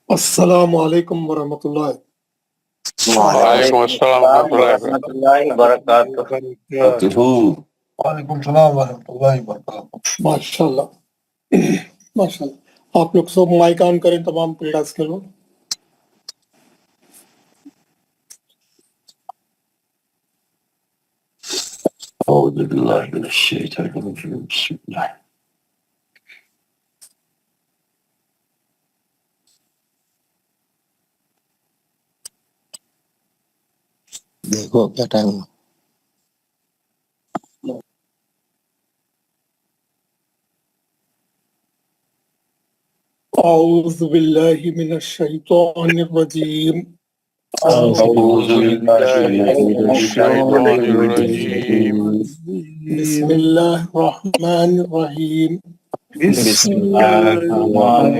السلام علیکم ورحمۃ اللہ وعلیکم السلام ورحمۃ اللہ وبرکاتہ. وعلیکم السلام ورحمۃ اللہ وبرکاتہ. ماشاء اللہ ماشاء اللہ. آپ لوگ سب مائک آن کریں تمام کلاس کے لوگ. اعوذ باللہ من الشیطان الرجیم. بسم اللہ. دیکھو کیا ٹائم ہوا. اعوذ باللہ من الشیطان الرجیم. اعوذ باللہ من الشیطان الرجیم. بسم اللہ الرحمن الرحیم. بسم اللہ الرحمن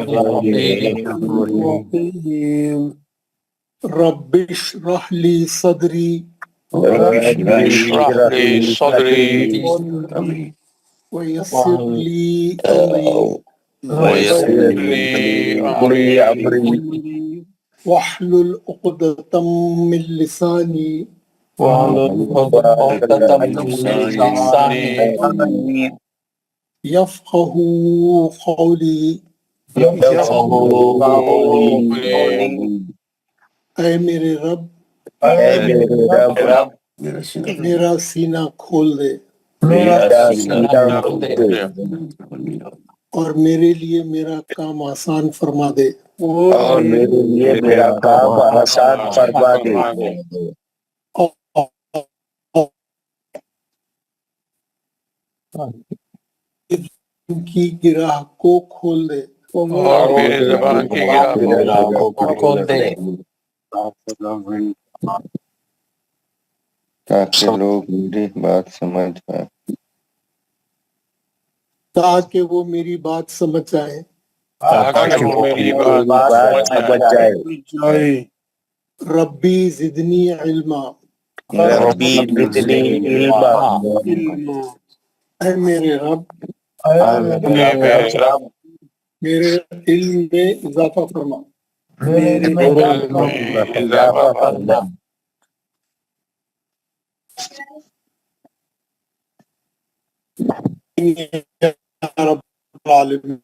الرحیم. رب اشرح لی صدری رب اشرح لی صدری ویسر لی امری ویسر لی امری واحلل عقدۃ من لسانی یفقہوا قولی. اے میرے رب میرا سینہ کھول دے اور میرے لیے میرا کام آسان فرما دے. اور میرے لیے میرا کام آسان فرما دے. ان کی گراہ کو کھول دے. اور میرے زبان کی گراہ کو کھول دے. تاکہ لوگ میری بات سمجھ پائیں. تاکہ وہ میری بات سمجھ جائیں. تاکہ وہ میری بات سمجھ جائے. ربی زدنی علما. ربی زدنی علما. اے میرے رب میرے علم میں اضافہ فرما. اضافہ فرما. رب العالمین.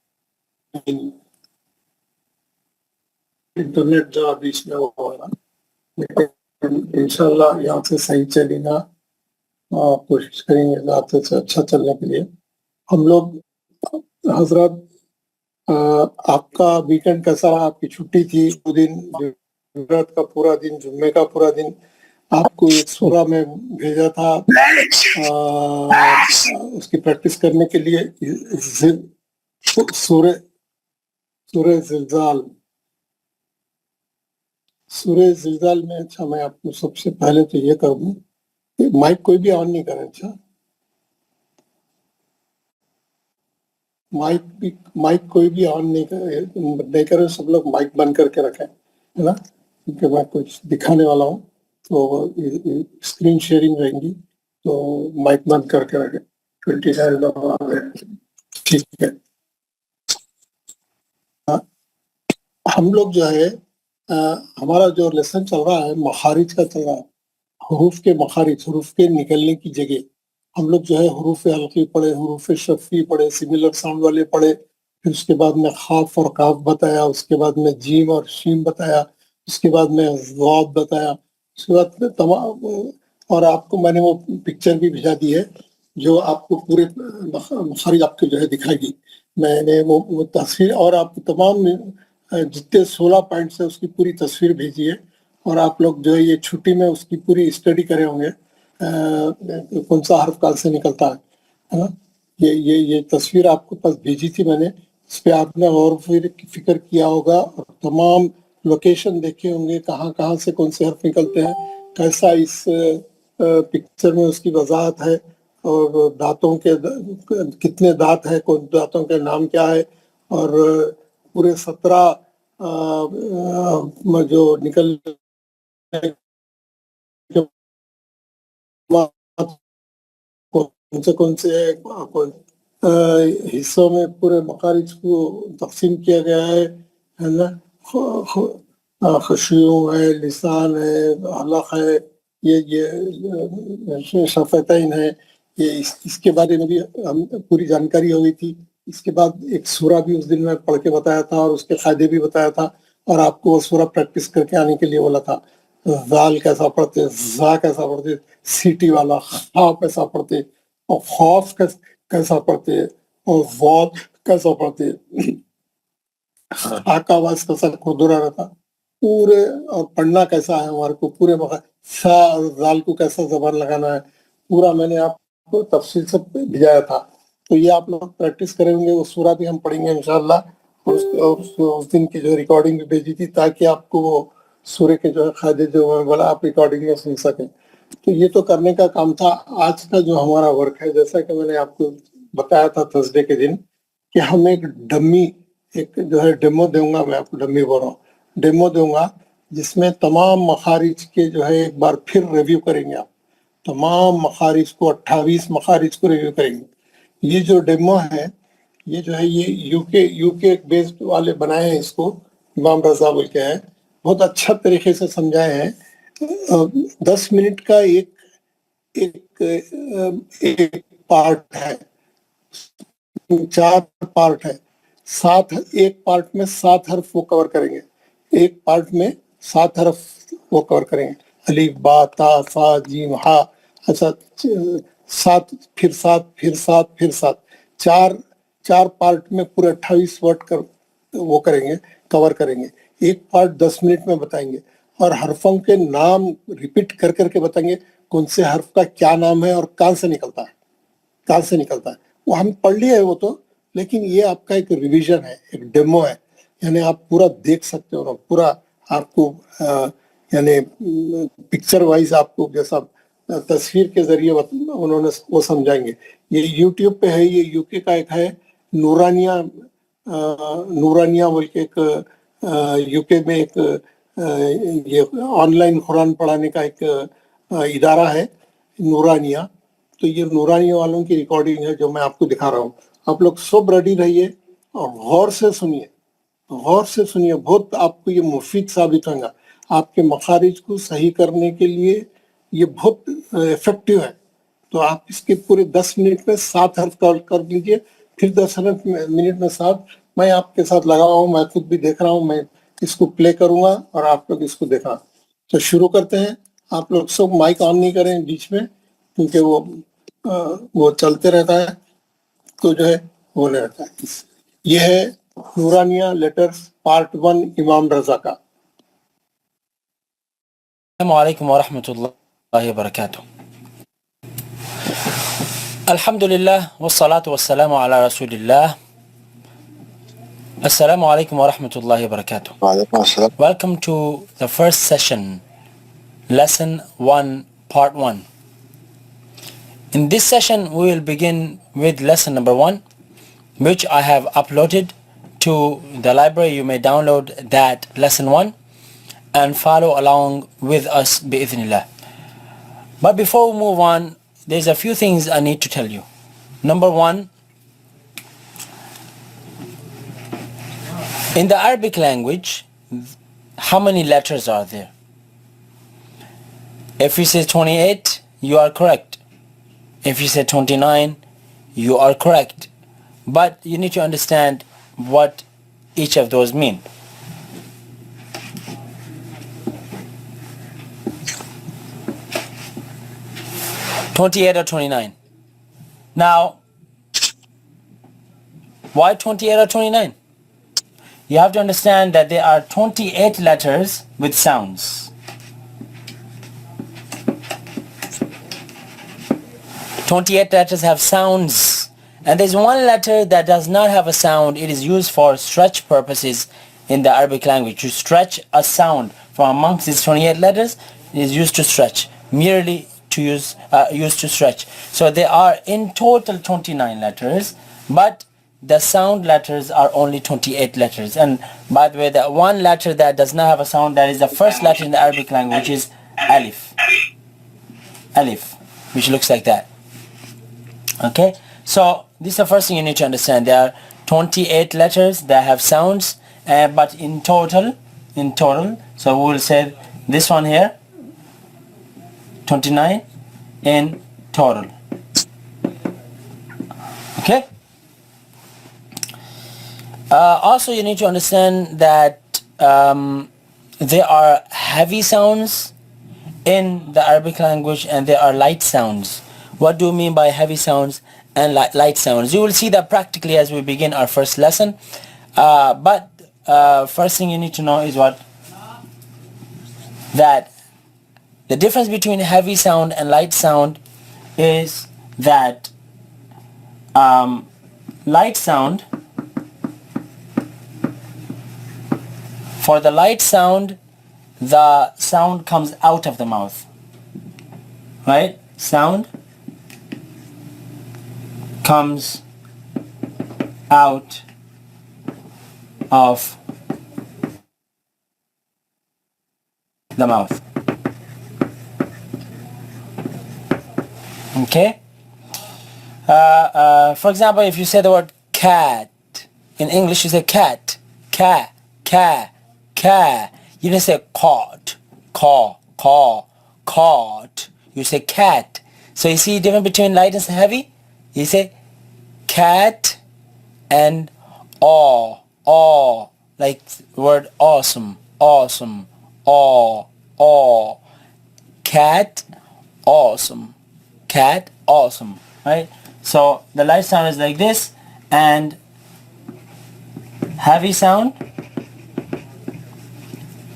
انٹرنیٹ جو ابھی اس میں وہ ہو رہا لیکن انشاءاللہ یہاں سے صحیح چلے گا. کوشش کریں گے ذات سے اچھا چلنے کے لیے. ہم لوگ حضرات آپ کا ویکنڈ کیسا رہا؟ آپ کی چھٹی تھی 2 دن، جمعرات کا پورا دن، جمعے کا پورا دن. آپ کو ایک سورہ میں بھیجا تھا اس کی پریکٹس کرنے کے لیے، سورہ زلزال. سورہ زلزال میں اچھا میں آپ کو سب سے پہلے تو یہ کر دوں کہ مائک کوئی بھی آن نہیں کرے. اچھا مائک کوئی بھی آن نہیں کرے. سب لوگ مائک بند کر کے رکھیں ہے نا، کیونکہ میں کچھ دکھانے والا ہوں تو اسکرین شیئرنگ رہیں گی تو مائک بند کر کے رکھیں. 29 لوگ آ گئے. ٹھیک ہے. ہم لوگ جو ہے ہمارا جو لیسن چل رہا ہے مخارج کا چل رہا ہے. حروف کے مخارج، حروف کے نکلنے کی جگہ. ہم لوگ جو ہے حروف-ے-حلقی پڑھے، حروف-ے-شفوی پڑھے، سملر ساؤنڈ والے پڑھے، پھر اس کے بعد میں خاف اور کاف بتایا، اس کے بعد میں جیم اور شیم بتایا، اس کے بعد میں ضاد بتایا، اس کے بعد میں تمام. اور آپ کو میں نے وہ پکچر بھی بھیجا دی ہے جو آپ کو پورے مخارج آپ کو جو ہے دکھائے گی. میں نے وہ تصویر اور آپ کو تمام جتنے 16 پوائنٹس ہیں اس کی پوری تصویر بھیجی ہے. اور آپ لوگ جو ہے یہ چھٹی میں اس کی پوری اسٹڈی کرے ہوں گے کون سا حرف کہاں سے نکلتا ہے نا. یہ تصویر آپ کو پاس بھیجی تھی میں نے. اس پہ آپ نے غور و فکر کیا ہوگا اور تمام لوکیشن دیکھے ہوں گے کہاں کہاں سے کون سے حرف نکلتے ہیں، کیسا اس پکچر میں اس کی وضاحت ہے، اور دانتوں کے کتنے دانت ہیں، کون دانتوں کے نام کیا ہے، اور پورے 17 جو نکل کون سے حصوں میں پورے مخارج کو تقسیم کیا گیا ہے نا. خشیوں ہے، لسان ہے، حلق ہے، یہ شفتین ہے، یہ اس کے بارے میں بھی ہم پوری جانکاری ہوئی تھی. اس کے بعد ایک سورہ بھی اس دن میں پڑھ کے بتایا تھا اور اس کے قاعدے بھی بتایا تھا اور آپ کو وہ سورہ پریکٹس کر کے آنے کے لیے بولا تھا. زال کیسا پڑھتے، زا کیسا پڑھتے، سیٹی والا خا کیسا پڑھتے، اور خوف کیسا پڑھتے، اور واد کیسا پڑھتے، خا کا آواز کیسا کھردرا رہتا پورے، اور پڑھنا کیسا ہے ہمارے کو پورے سا اور زال کو کیسا زبان لگانا ہے پورا میں نے آپ کو تفصیل سے بھیجایا تھا. تو یہ آپ لوگ پریکٹس کریں گے. وہ سورہ بھی ہم پڑھیں گے انشاءاللہ. اس دن کی جو ریکارڈنگ بھی بھیجی تھی تاکہ آپ کو وہ سورہ کے جو ہے قاعدے جو میں بولا آپ ریکارڈنگ میں سن سکیں. تو یہ تو کرنے کا کام تھا. آج کا جو ہمارا ورک ہے، جیسا کہ میں نے آپ کو بتایا تھا تھرسڈے کے دن، کہ ہم ایک ڈمی، ایک جو ہے ڈیمو دوں گا. میں آپ کو ڈمی بول رہا ہوں، ڈیمو دوں گا جس میں تمام مخارج کے جو ہے ایک بار پھر ریویو کریں گے. آپ تمام مخارج کو، 28 مخارج کو ریویو کریں گے. یہ جو ڈیمو ہے، یہ جو ہے یہ یو کے بیسڈ والے بنائے ہیں. اس کو امام رضا بول کے ہیں، بہت اچھا طریقے سے سمجھائے ہیں. 10 منٹ کا ایک پارٹ ہے، 4 پارٹ ہے. ایک پارٹ میں 7 حرف وہ کور کریں گے. ایک پارٹ میں 7 حرف وہ کور کریں گے، الف با تا سا جیم ہا. اچھا، 7 پھر 7 پھر 7 پھر 7، چار پارٹ میں پورے 28 ورڈ وہ کریں گے، کور کریں گے. ایک پارٹ 10 منٹ میں بتائیں گے اور حرفوں کے نام ریپیٹ کر کے بتائیں گے کون سے حرف کا کیا نام ہے اور کہاں سے نکلتا ہے. وہ ہم پڑھ لیے ہے وہ تو، لیکن یہ آپ کا ایک ریویژن ہے، ایک ڈیمو ہے. یعنی آپ پورا دیکھ سکتے ہو، پورا آپ کو یعنی پکچر وائز آپ کو جیسا تصویر کے ذریعے انہوں نے وہ سمجھائیں گے. یہ یوٹیوب پہ ہے. یہ یو کے کا ایک ہے نورانیہ بول کے ایک یو کے میں ایک یہ آن لائن قرآن پڑھانے کا ایک ادارہ ہے، نورانیہ. تو یہ نورانیہ والوں کی ریکارڈنگ ہے جو میں آپ کو دکھا رہا ہوں. آپ لوگ سب ریڈی رہیے اور غور سے سنیے. بہت آپ کو یہ مفید ثابت ہوگا. آپ کے مخارج کو صحیح کرنے کے لیے یہ بہت افیکٹو ہے. تو آپ اس کے پورے 10 منٹ میں 7 حرف کر لیجئے، پھر 10 منٹ میں 7. میں آپ کے ساتھ لگا ہوں، میں خود بھی دیکھ رہا ہوں. میں اس کو پلے کروں گا اور آپ لوگ اس کو دیکھا. تو شروع کرتے ہیں. آپ لوگ سب مائک آن نہیں کریں بیچ میں، کیونکہ وہ چلتے رہتا ہے تو جو ہے وہ نہیں رہتا ہے. یہ ہے نورانیہ لیٹرز پارٹ 1 امام رضا کا. السلام علیکم ورحمۃ اللہ وبرکاتہ. الحمدللہ والصلاة والسلام علی رسول اللہ. Assalamu alaikum wa rahmatullahi wa barakatuh. Welcome to the first session, lesson 1, part 1. In this session, we will begin with lesson number 1, which I have uploaded to the library. You may download that lesson 1 and follow along with us bi'idhnillah. But before we move on, there's a few things I need to tell you. Number 1, in the Arabic language, how many letters are there? If you say 28, you are correct. If you say 29, you are correct. But you need to understand what each of those mean. (28 or 29? Now, why 28 or 29? You have to understand that there are 28 letters with sounds. 28 letters have sounds, and there's one letter that does not have a sound. It is used for stretch purposes in the Arabic language. To stretch a sound from amongst these 28 letters is used to stretch, merely to used to stretch. So there are in total 29 letters, but the sound letters are only 28 letters. And by the way, the one letter that does not have a sound, that is the first letter in the Arabic language, is alif. Alif, which looks like that. Okay, so this is the first thing you need to understand. There are 28 letters that have sounds, but in total, so we will say this one here, 29 in total. Okay. Also, you need to understand that there are heavy sounds in the Arabic language and there are light sounds. What do you mean by heavy sounds and light sounds? You will see that practically as we begin our first lesson. But first thing you need to know is what? That the difference between heavy sound and light sound is that light sound, for the light sound, the sound comes out of the mouth, right? Sound comes out of the mouth. Okay. For example, if you say the word cat in English, you say cat, ca, ca, ca. You don't say caught, caw, caw, caught. You say cat. So you see the difference between light and heavy? You say cat and aw, like the word awesome, awesome, aw, cat, awesome, cat, awesome, right? So the light sound is like this, and heavy sound,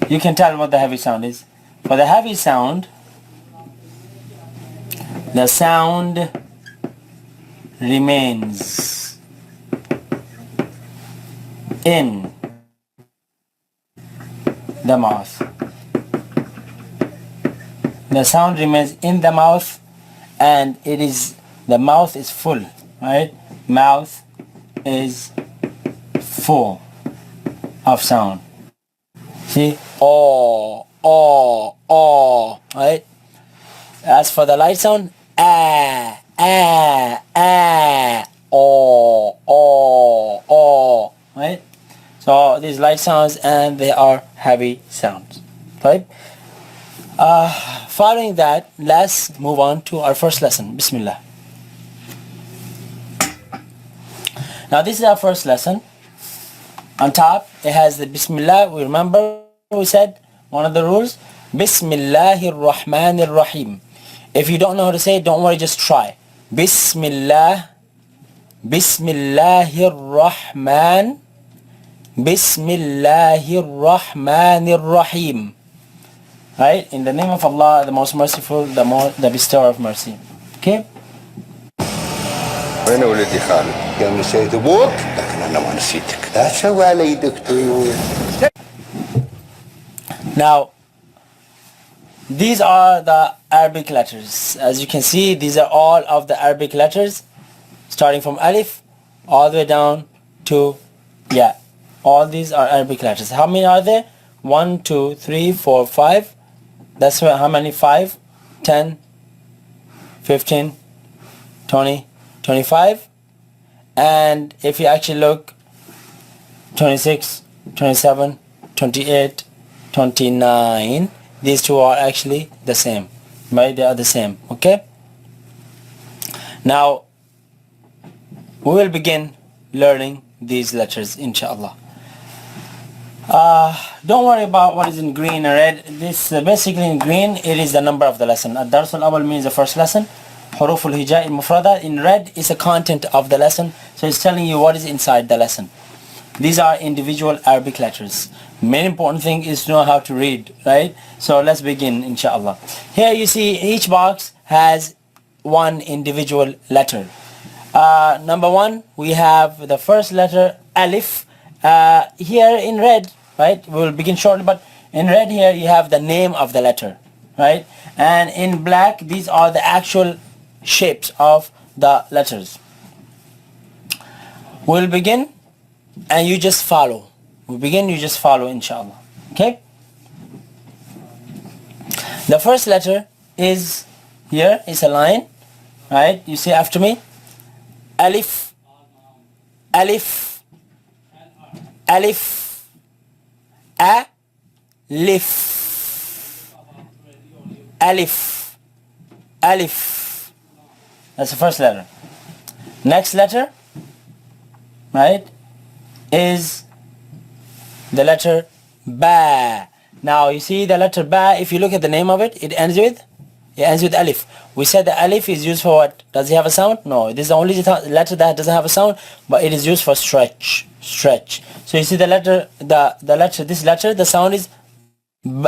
you can tell what the heavy sound is. For the heavy sound, the sound remains in the mouth. The sound remains in the mouth, and it is, the mouth is full, right? Mouth is full of sound. See? Right? As for the light sound, right? So these light sounds and they are heavy sounds, right? Following that, let's move on to our first lesson. Bismillah. Now this is our first lesson. On top, it has the Bismillah. We remember we said one of the rules, Bismillahir Rahmanir Rahim. If you don't know how to say it, don't worry, just try. Bismillah, Bismillahir Rahman, Bismillahir Rahmanir Rahim. Right? In the name of Allah, the most merciful, the bestower of mercy. Okay? وين ولدي خالد؟ يوم نسيت ابوك لكن انا ما نسيتك. لا تسوي علي دكتور. Now, these are the Arabic letters. As you can see, these are all of the Arabic letters, starting from Alif all the way down to Ya. All these are Arabic letters. How many are there? 1, 2, 3, 4, 5. That's how many? 5, 10, 15, 20, 25. And if you actually look, 26, 27, 28, 29, these two are actually the same, right? They are the same. Okay, now we will begin learning these letters, inshallah. Don't worry about what is in green and red. This basically in green, it is the number of the lesson. Ad-Dars al-Awwal means the first lesson. Huroof-e-Hijai al-Mufrada in red is the content of the lesson, so it's telling you what is inside the lesson. These are individual Arabic letters. Main important thing is to know how to read, right? So let's begin, inshallah. Here you see each box has one individual letter. Number 1, we have the first letter, Alif. Here in red, right? We will begin shortly, but in red here you have the name of the letter, right? And in black, these are the actual shapes of the letters. We'll begin and you just follow. We begin, you just follow, inshallah. Okay? The first letter is here, it's a line, right? You say after me, Alif, Alif, Alif. alif, alif, alif. That's the first letter. Next letter, right, is the letter ba. Now you see the letter ba, if you look at the name of it, it ends with alif. We said the alif is used for what? Does it have a sound? No, this is the only letter that doesn't have a sound, but it is used for stretch. So you see the letter, this letter, the sound is b,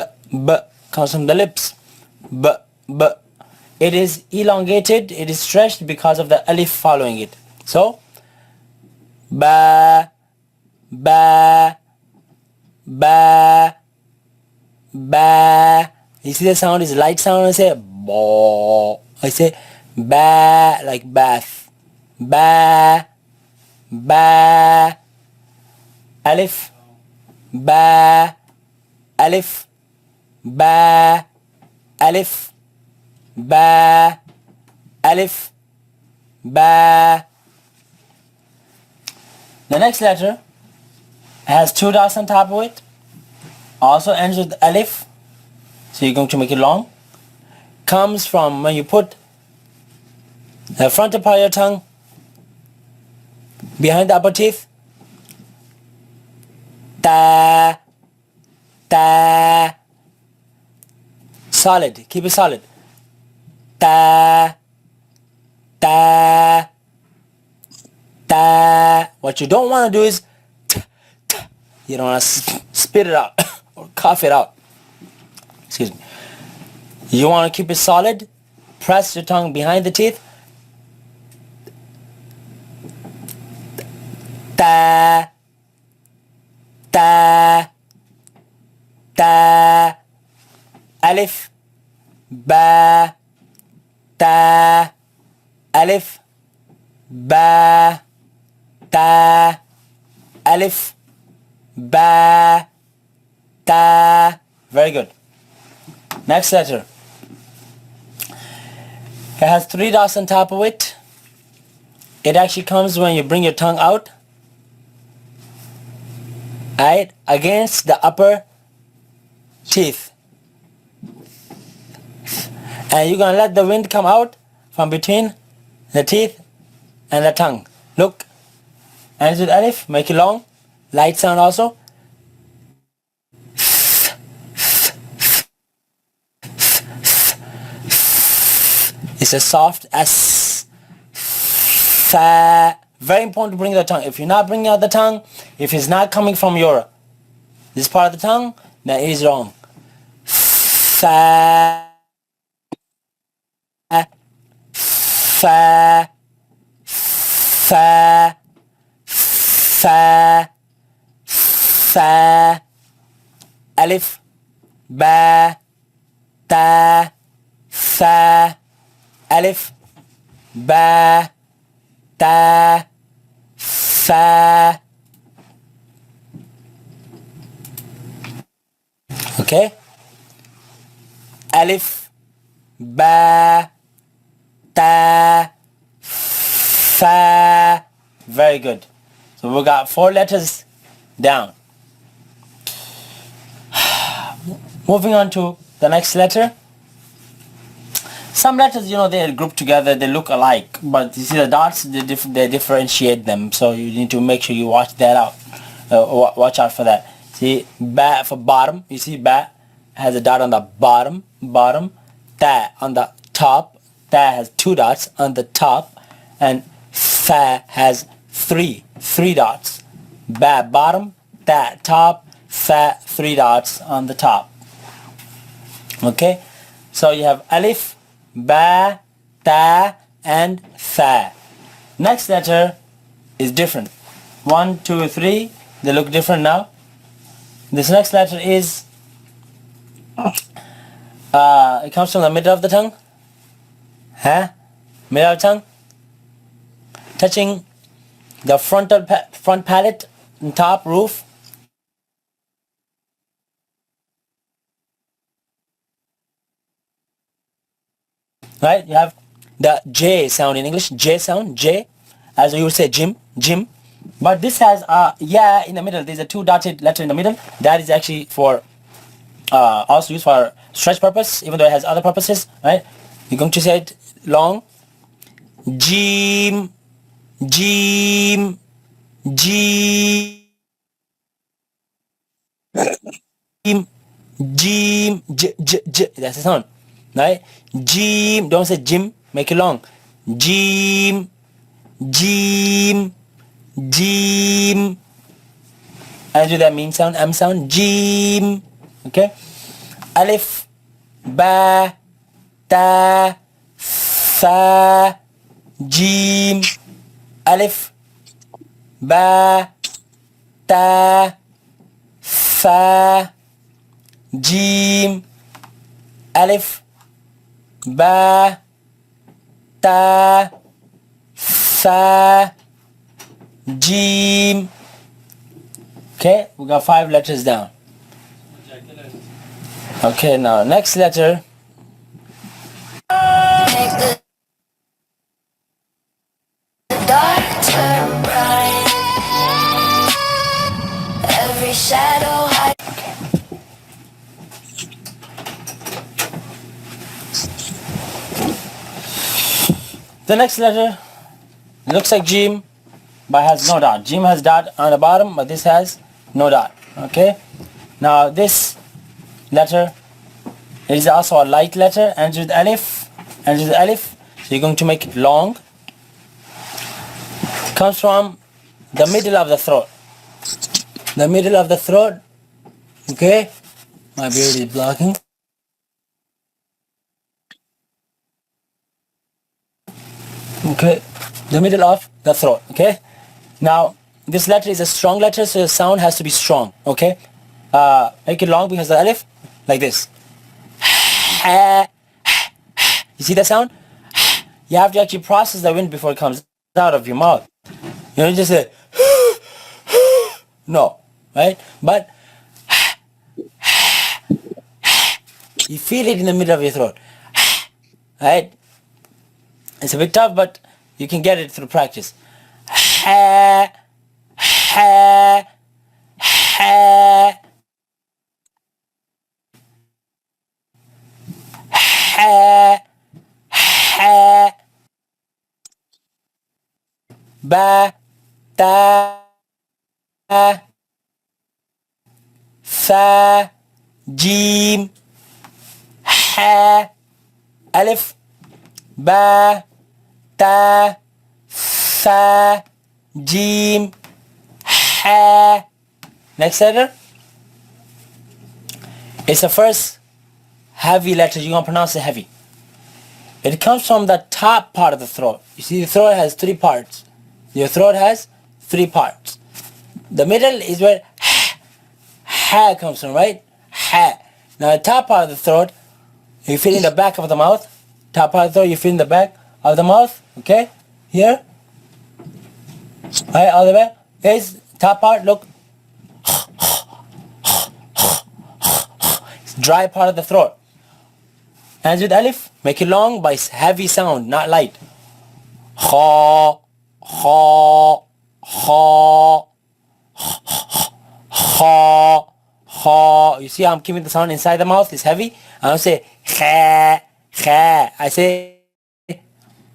comes from the lips. B. It is elongated, it is stretched because of the alif following it. So, ba. You see the sound is light sound. I say ba. I say ba like bath. Ba. Alif. Ba. Alif. Ba. Alif. Ba. Alif. Ba. The next letter has two dots on top of it. Also ends with alif. So you're going to make it long. Comes from when you put the frontal part of your tongue behind the upper teeth. Ta. Solid. Keep it solid. Ta. What you don't want to do is you don't want to spit it out or cough it out. Excuse me. You want to keep it solid. Press your tongue behind the teeth. Ta. Alif. Ba. Ta. Alif. Ba. Ta. Alif. Ba. Ta. Very good. Next letter. It has three dots on top of it. It actually comes when you bring your tongue out, right, against the upper teeth. And you're going to let the wind come out from between the teeth and the tongue. Look. Ends with alif. Make it long. Light sound also. It's a soft S. Fa. Very important to bring the tongue. If you're not bringing out the tongue, if it's not coming from this part of the tongue, then it is wrong. Fa. Fa. Fa. Fa. Fa. Alif. Ba. Ta. Fa. Alif. Ba. Ta. Fa. Okay. Alif. Ba. Ta. Fa. Very good. So we got 4 letters down. Moving on to the next letter. Some letters, they're grouped together, they look alike, but you see the dots, they differentiate them, so you need to make sure you watch that out. Watch out for that. See, ba for bottom, you see ba has a dot on the bottom, ta on the top, ta has 2 dots on the top, and fa has 3 dots. Ba bottom, ta top, fa 3 dots on the top. Okay, so you have alif, ba, ta, and fa. Next letter is different. 1, 2, 3, they look different now. This next letter is, it comes from the middle of the tongue. Middle of the tongue. Touching the front palate and top roof. Right, you have the J sound in English, J sound, J, as we would say gym, But this has a yeah in the middle. There's a 2 dotted letter in the middle. That is actually for also used for stretch purpose, even though it has other purposes, right? You're going to say it long. Jim, jim, jim, jim, j, j, j. That's the sound, right? Jim. Don't say Jim. Make it long. Jim, jim, jim. And do that mean sound, M sound. Jim. Okay. Alif, ba, ta, sa, jim. Alif, ba, ta, sa, jim. Alif, ba, ta, sa, jim. Okay, we got 5 letters down. Okay, now next letter. Make the dark turn bright. Every shadow hide. The next letter looks like Jim, but has no dot. Jim has dot on the bottom, but this has no dot. Okay. Now this letter is also a light letter, ends with alif, ends with alif. So you're going to make it long. Comes from the middle of the throat. The middle of the throat. Okay. My beard is blocking. Okay, the middle of the throat. Okay, now this letter is a strong letter, so the sound has to be strong. Okay, make it long because the alif like this. You see the sound? You have to actually process the wind before it comes out of your mouth. You don't just say no, right? But you feel it in the middle of your throat, right? It's a bit tough, but you can get it through practice. Ha, ha, ha, ha, ha, ba, ta, sa, jim, ha, alif, ba, ta, sa, jim, ha. Next letter. It's the first heavy letter. You're going to pronounce it heavy. It comes from the top part of the throat. You see, the throat has 3 parts. Your throat has 3 parts. The middle is where ha comes from, right? Ha. Now, the top part of the throat, you feel in the back of the mouth. Top part of the throat, you feel in the back of the mouth. Okay? Here. Right, all the way. Here's top part, look. It's dry part of the throat. Ends with alif. Make it long by heavy sound, not light. Ha, ha, ha, ha, ha. You see how I'm keeping the sound inside the mouth? It's heavy. I don't say ha, ha. I say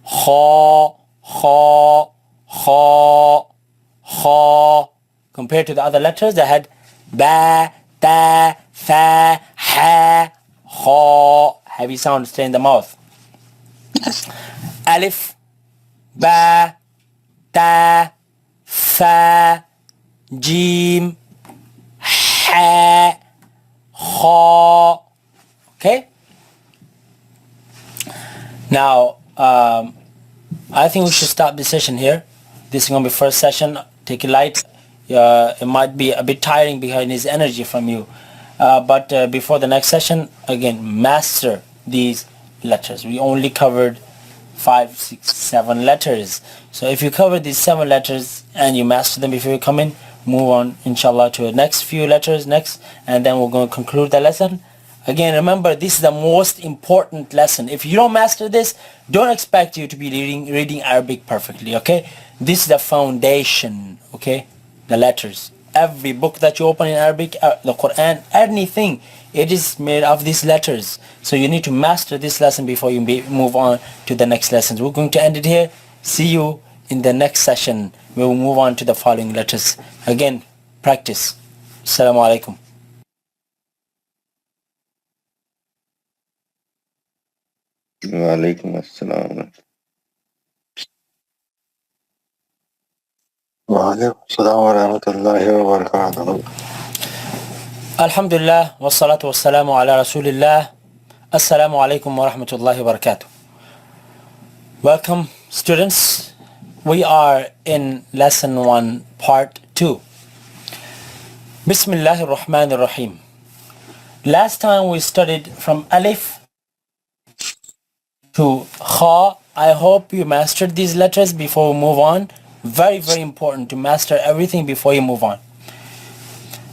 ha, ha, ha, ha. Compared to the other letters that had ba, ta, fa, ha, ha. Heavy sound stay in the mouth. Alif, ba, ta, fa, jim, ha, ha. Okay? Now, I think we should stop this session here. This is going to be first session. Take it light. It might be a bit tiring because it needs energy from you. But before the next session, again, master these letters. We only covered 5, 6, 7 letters. So if you cover these 7 letters and you master them before you come in, move on, inshallah, to the next few letters next, and then we're going to conclude the lesson. Again, remember, this is the most important lesson. If you don't master this, don't expect you to be reading Arabic perfectly, okay? This is the foundation, okay? The letters. Every book that you open in Arabic, the Quran, anything, it is made of these letters. So you need to master this lesson before you move on to the next lessons. We're going to end it here. See you in the next session. We will move on to the following letters. Again, practice. Assalamu alaikum. Wa alaikum assalam. وعليكم السلام ورحمة الله وبركاته. Alhamdulillah, wassalatu wassalamu ala rasulillah. Assalamu alaikum wa rahmatullahi wa barakatuh. Welcome, students. We are in lesson 1, part 2. Bismillahir Rahmanir Rahim. Last time we studied from Alif to Kha. I hope you mastered these letters before we move on. Very, very important to master everything before you move on.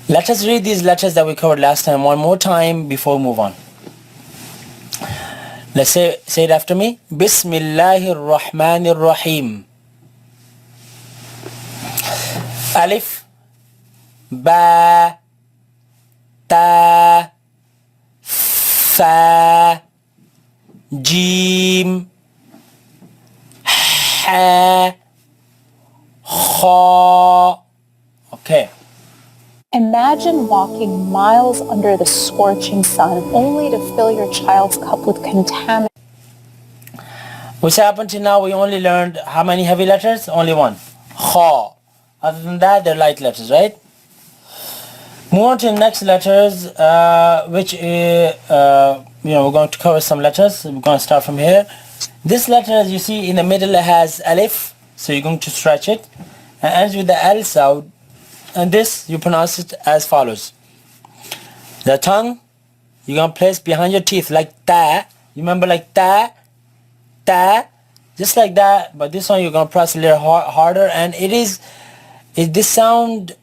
Let us read these letters that we covered last time one more time before we move on. Let's say it after me. Bismillahir Rahmanir Rahim. Alif, Ba, Ta, Fa, Jim, Ha, Kha. Okay. Imagine walking miles under the scorching sun only to fill your child's cup with contaminant. What's happened till now? We only learned how many heavy letters? Only one. Kha. Other than that, they're light letters, right? Move on to the next letters, which is, we're going to cover some letters. We're going to start from here. This letter, as you see, in the middle it has alif, so you're going to stretch it, and ends with the L sound. And this, you pronounce it as follows. The tongue, you're going to place behind your teeth like ta. You remember like ta, ta, just like that. But this one, you're going to press a little harder. And this sound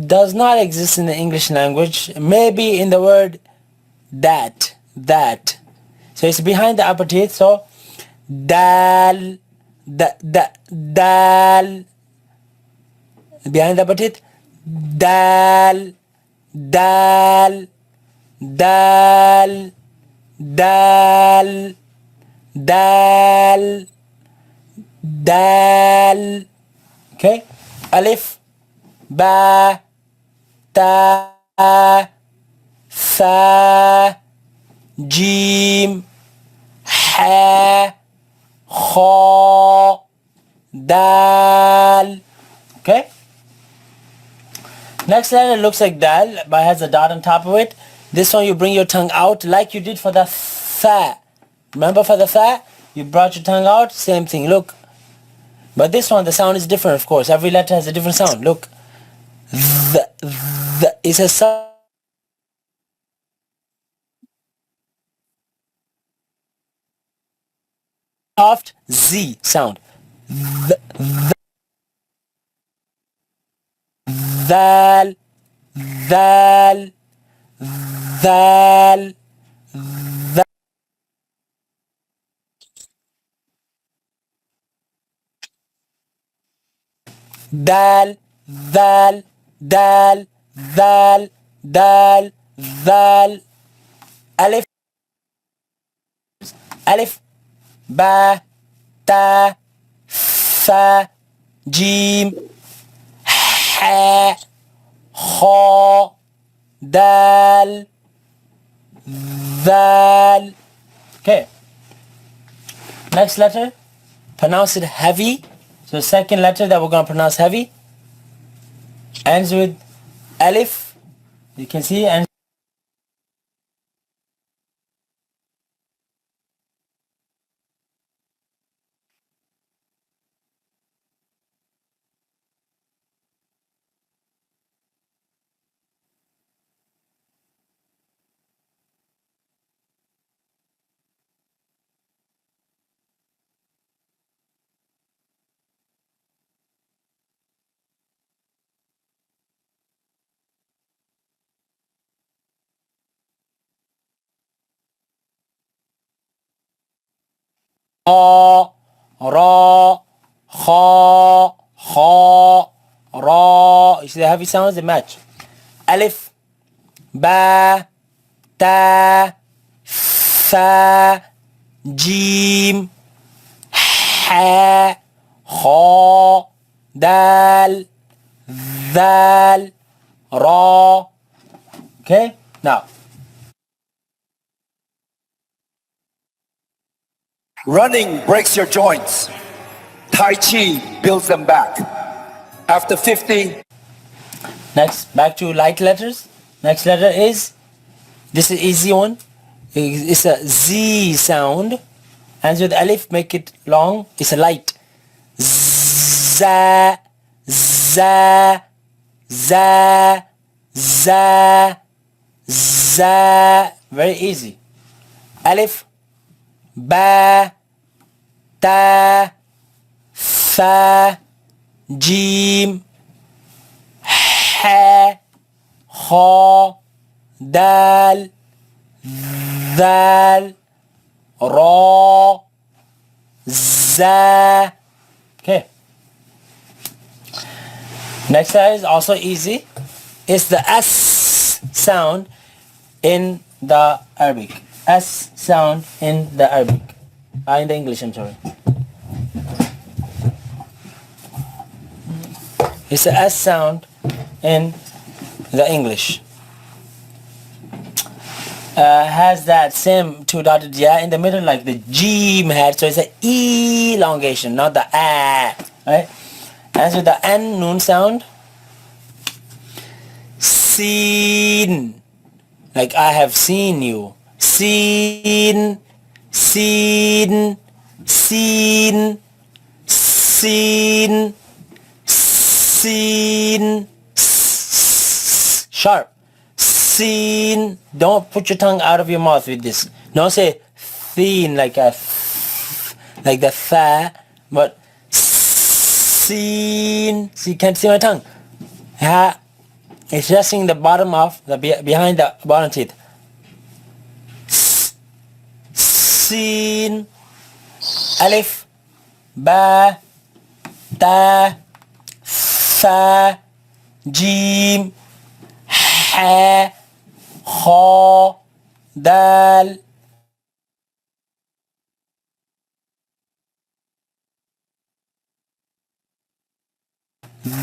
does not exist in the English language. Maybe in the word that. So it's behind the upper teeth. So, dal, dal. Behind the upper teeth, dal, dal, dal, dal, dal, dal. Okay? Alif, ba, ta, fa, jim, ha, kha, dal. Okay? Next letter looks like dal, but has a dot on top of it. This one you bring your tongue out like you did for the tha. Remember for the tha? You brought your tongue out, same thing, look. But this one, the sound is different, of course. Every letter has a different sound, look. It's a soft Z sound. Dal, dal, dal, dal. Dal, dal, dal, dal, dal, dal. Alif, alif, ba, ta, fa, jim, ha, kha, dal, dal. Okay. Next letter, pronounce it heavy. So the second letter that we're going to pronounce heavy ends with alif. You can see, and ra, kha, kha, ra. You see the heavy sounds, they match. Alif, ba, ta, fa, jim, ha, kha, dal, dal, ra. Okay, now. Running breaks your joints. Tai Chi builds them back. After 50. Next, back to light letters. Next letter is, this is easy one. It's a Z sound. And with alif, make it long. It's a light. Za, za, za, za, za. Very easy. Alif, ba, ta, fa, jim, ha, kha, dal, dal, ra, za. Okay. Next is also easy. It's the S sound in the Arabic. S sound in the Arabic. In the English, I'm sorry. It's the S sound in the English. Has that same two dotted ya in the middle like the Jim had, so it's an elongation, not the A, right? As with the N noon sound, seen, like I have seen you. Seen, seen, seen, seen, seen, sharp. Seen. Don't put your tongue out of your mouth with this. Don't say thin like a like the fa, but seen. See, can't see my tongue. Yeah, it's resting the bottom of the behind the bottom teeth. Seen. Alif, ba, ta, fa, jim, ha, kha, dal,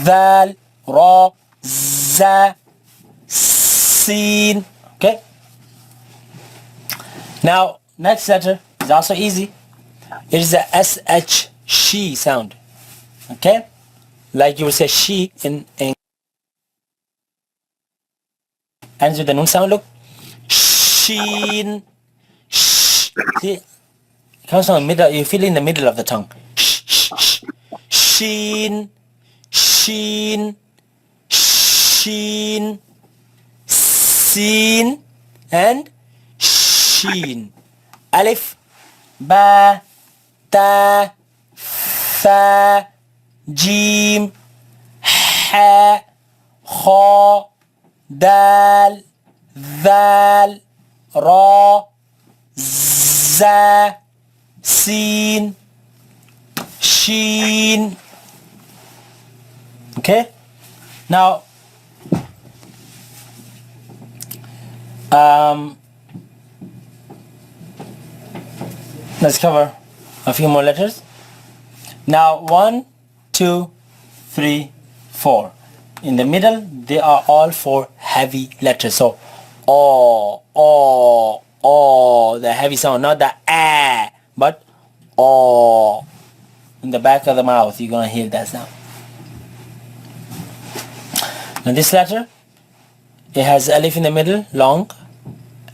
dal, ra, za, sin. Okay. Now, next letter is also easy. It is the SH, she sound. Okay? Like you would say she in English. Ends with the noon sound, look. Sheen. Sh. See? It comes from the middle, you feel in the middle of the tongue. Sh, sh, sh. Sheen. Sheen. Sheen. Seen. And sheen. Alif. Ba. Ta. Fa. Jim. Ha. Kha. Dal, dhal, ra, za, sin, sheen. Okay? Now, let's cover a few more letters. Now, 1, 2, 3, 4. In the middle, they are all 4 heavy letters. So, the heavy sound, not the a, but o. In the back of the mouth, you're gonna hear that sound. Now this letter, it has alif in the middle, long,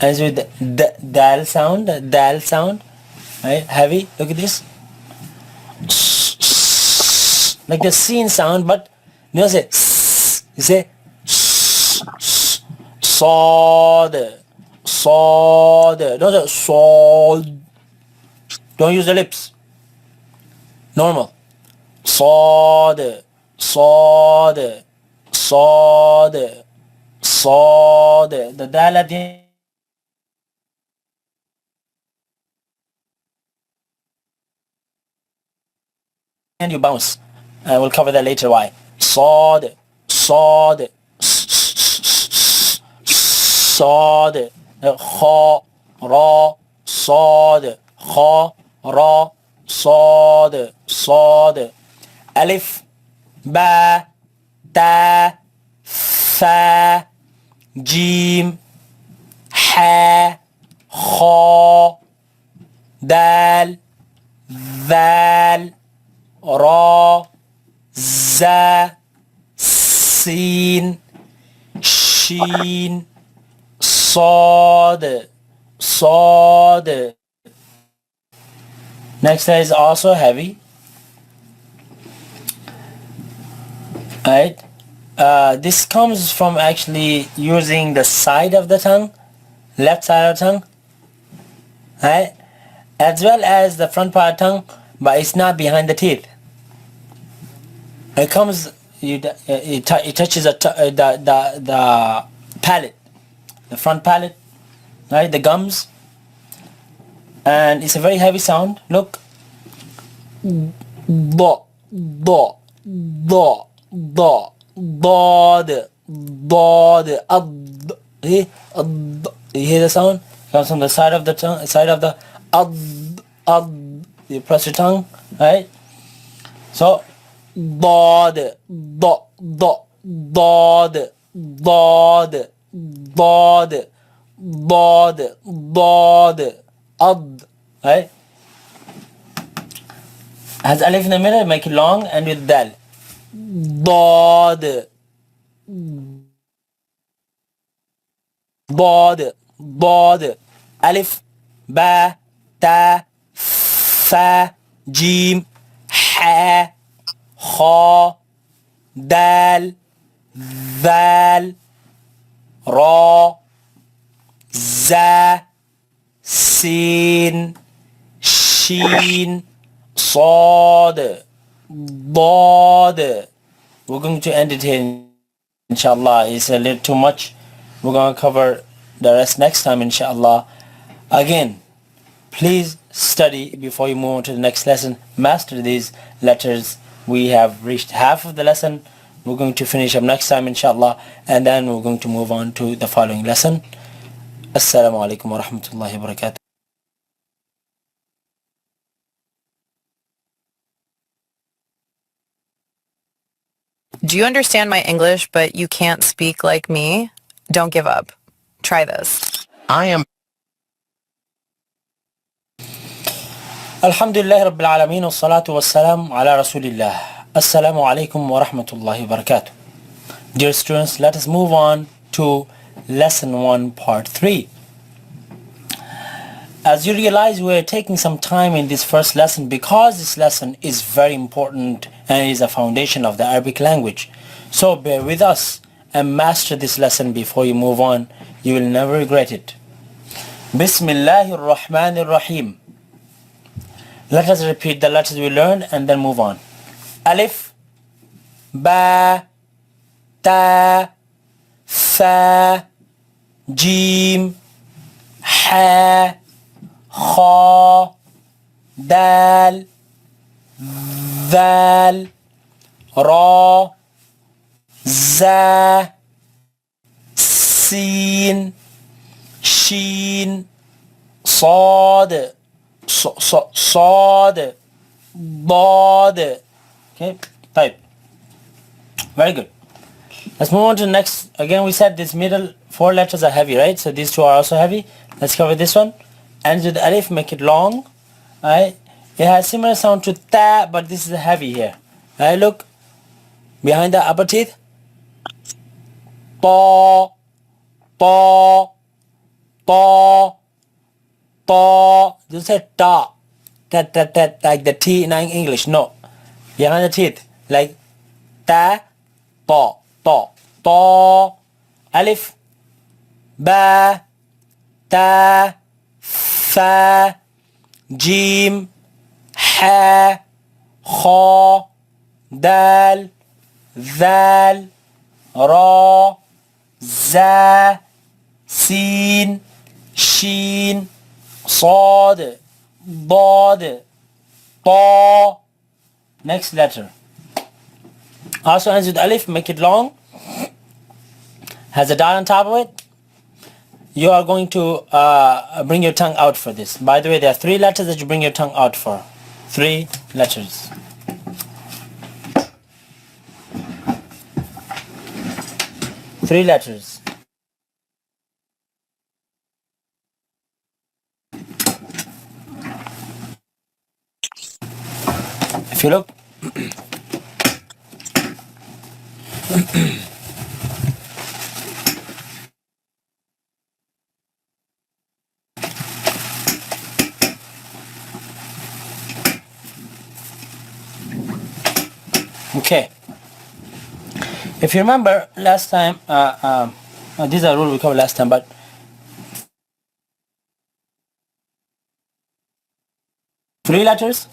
as with the dal sound, right? Heavy. Look at this, like the seen sound, but you don't say. You say sod. Don't say sod. Don't use the lips. Normal. Sod. The dal at the and you bounce. We'll cover that later why. Sod, sod, sod, kha, ra, sod, kha, ra, sod, sod. Alif, ba, ta, fa, jim, ha, kha, dal, ذال را زا سين شين صاد صاد. Next is also heavy. Right? This comes from actually using the side of the tongue, left side of the tongue, right? As well as the front part of the tongue, but it's not behind the teeth. It comes, it touches the palate, the front palate, right? The gums, and it's a very heavy sound. Look, do, do, do, do, dod, dod, ad. You hear the sound? It comes from the side of the tongue, side of the ad, ad. You press your tongue, right? So, dod, do, do, dod, dod, dod, dod, dod, ad, right? Has alif in the middle, make it long, and with dal. Dod, dod, dod, alif, ba, ta, fa, jim, ha, kha, dal, ذال, را, زا, سين, شين, صاد, ضاد. We're going to end it here, inshallah. It's a little too much. We're going to cover the rest next time, inshallah. Again, please study before you move on to the next lesson. Master these letters. We have reached half of the lesson. We're going to finish up next time, inshallah, and then we're going to move on to the following lesson. Assalamu alaikum wa rahmatullahi wa barakatuh. Do you understand my English, but you can't speak like me? Don't give up. Try this. I am Alhamdulillah Rabbil Alameen wa salatu wa salam ala Rasulillah. Assalamu alaikum wa rahmatullahi wa barakatuh. Dear students, let us move on to lesson 1 part 3. As you realize, we are taking some time in this first lesson because this lesson is very important and is a foundation of the Arabic language. So bear with us and master this lesson before you move on. You will never regret it. Bismillahir Rahmanir Rahim. Let us repeat the letters we learned and then move on. Alif, ba, ta, fa, jim, ha, kha, dal, ذال, را, زا, سين, شين, صاد, صاد, ضاد. Okay, type. Very good. Let's move on to the next. Again, we said these middle 4 letters are heavy, right? So these 2 are also heavy. Let's cover this one. Ends with alif, make it long. Right? It has similar sound to ta, but this is heavy here. Right? Look behind the upper teeth. Ta, ta, ta, ta. Don't say ta, tat, tat, tat, like the T in English. No. Behind the teeth, like ta, ta, ta, ta. Alif, ba, ta, fa, jim, ha, kha, dal, ذال, را, زا, سين, شين, صاد, ضاد, طا, next letter also ends with alif. Make it long, has a dot on top of it. You are going to bring your tongue out for this. By the way, there are 3 letters that you bring your tongue out for. 3 letters. Three letters. If you look, okay. If you remember last time, these are rules we covered last time, but three letters.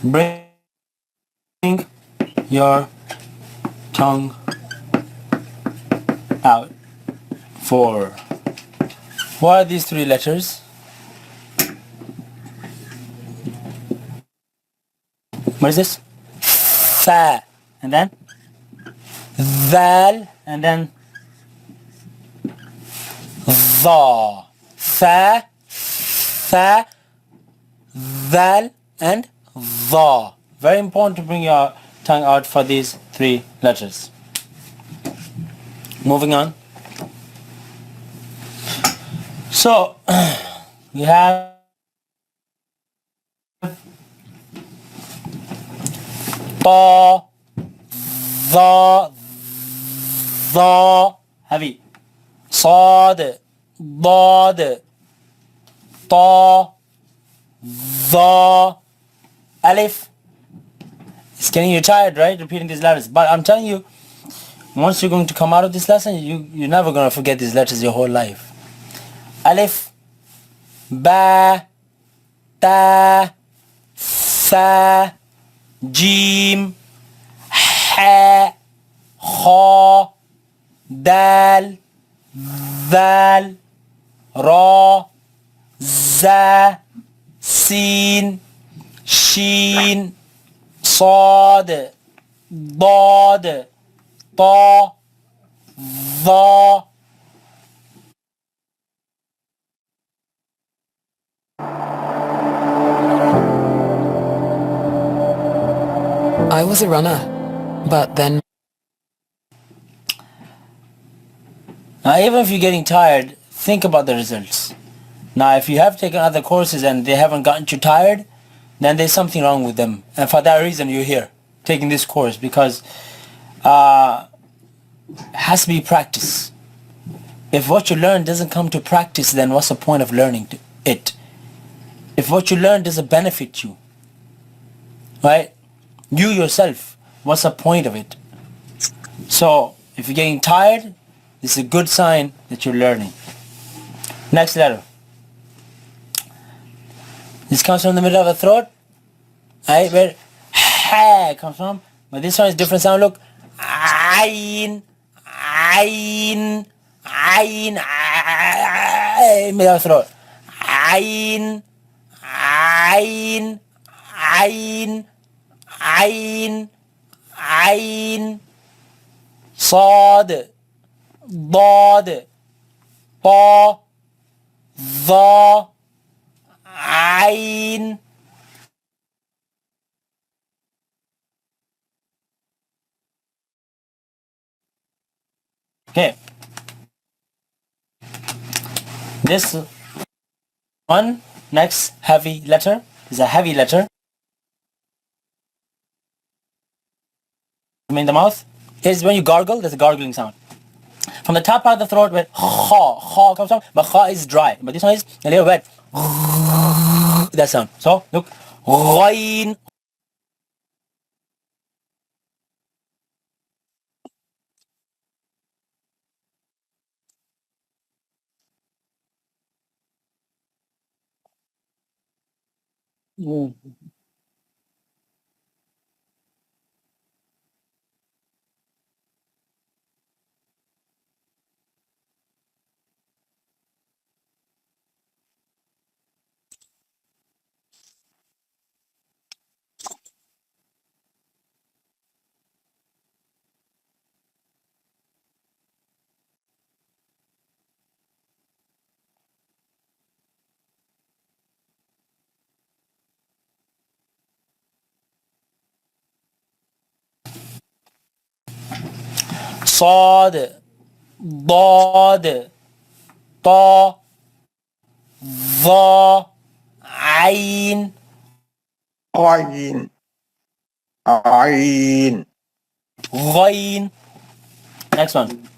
Bring your tongue out for. What are these 3 letters? What is this? Fa, and then Val, and then Dha. Fa, Fa, Val, and Dha. Very important to bring your tongue out for these 3 letters. Moving on. So, we have Ta, Dha, Dha, heavy. Sad, Dad, Ta, Dha, Alif. It's getting you tired, right? Repeating these letters. But I'm telling you, once you're going to come out of this lesson, you're never going to forget these letters your whole life. Alif, Ba, Ta, Sa, Jim, Ha, Kha, Dal, Val, Ra, Za, Sin, Shin, Sad, Dad, Ta, Dha. I was a runner, but then... Now, even if you're getting tired, think about the results. Now, if you have taken other courses and they haven't gotten you tired, then there's something wrong with them. And for that reason, you're here, taking this course, because it has to be practice. If what you learn doesn't come to practice, then what's the point of learning it? If what you learn doesn't benefit you, right? You yourself, what's the point of it? So, if you're getting tired, this is a good sign that you're learning. Next letter. This comes from the middle of the throat. Right, where ha comes from. But this one is different sound. Look. Ain, ain, ain, ain. Middle of the throat. Ain, ain, ain, ain, ain. Sad, Dad, Ta, Dha, Ain. Okay. This one, next heavy letter, is a heavy letter. In the mouth is when you gargle, there's a gargling sound. From the top part of the throat where kha comes from, but kha is dry. But this one is a little wet. That sound. So, look. Ghain. صاد ضاد طا ظا عين عين عين غين. Next one.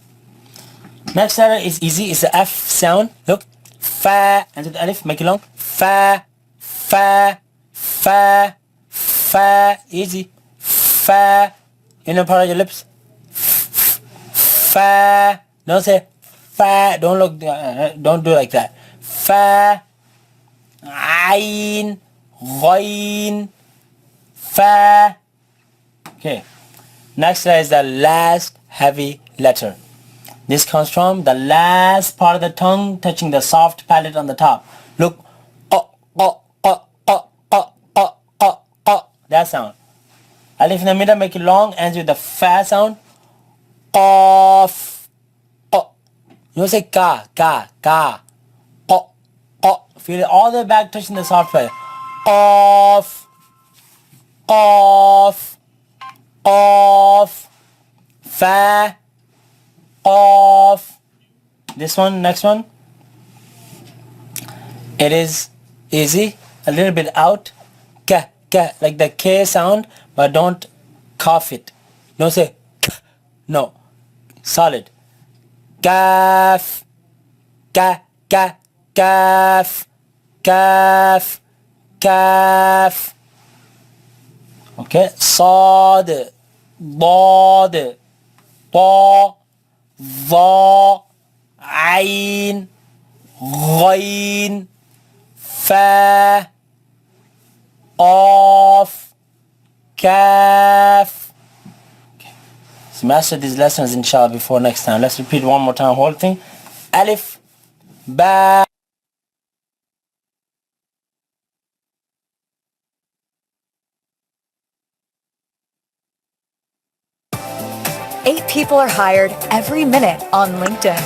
Next letter is easy. It's the F sound. Look. Fa. And to the alif. Make it long. Fa. Fa. Fa. Fa. Easy. Fa. Inner part of your lips. Fa. Don't say fa. Don't look. Don't do like that. Fa. Ain. Ghain. Fa. Okay. Next letter is the last heavy letter. This comes from the last part of the tongue touching the soft palate on the top. Look. That sound. Alif in the middle, make it long, ends with the fa sound. Off. You don't say ka, ka, ka. Feel it all the way back touching the soft palate. Off. Off. Off. Fa. Off. This one, next one. It is easy, a little bit out. Ka, ka, like the K sound, but don't cough it. Don't say k. No. Solid. Kaf. Ka, ka, kaf. Kaf. Kaf. Okay. Sad. Dad. Ta. ظا عين غين فا قاف كاف. So master these lessons inshallah before next time. Let's repeat one more time whole thing. Alif Ba. Eight people are hired every minute on LinkedIn.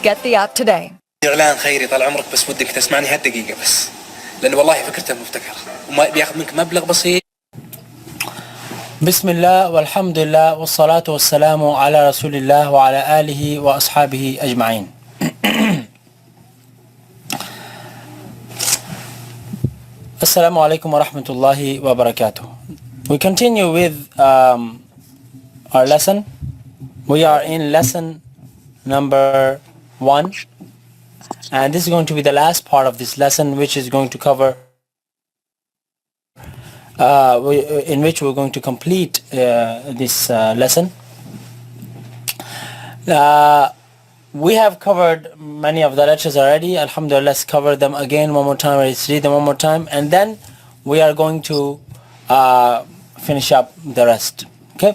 Get the app today. إعلان خيري طال عمرك بس ودك تسمعني هالدقيقة بس لأن والله فكرته مبتكرة وما بياخذ منك مبلغ بسيط. بسم الله والحمد لله والصلاة والسلام على رسول الله وعلى آله وأصحابه أجمعين. Assalamu alaikum wa rahmatullahi wa barakatuh. We continue with our lesson. We are in lesson number 1, and this is going to be the last part of this lesson, which is going to cover in which we're going to complete this lesson. We have covered many of the letters already. Alhamdulillah, let's cover them again one more time. Let's read them one more time, and then we are going to finish up the rest. Okay.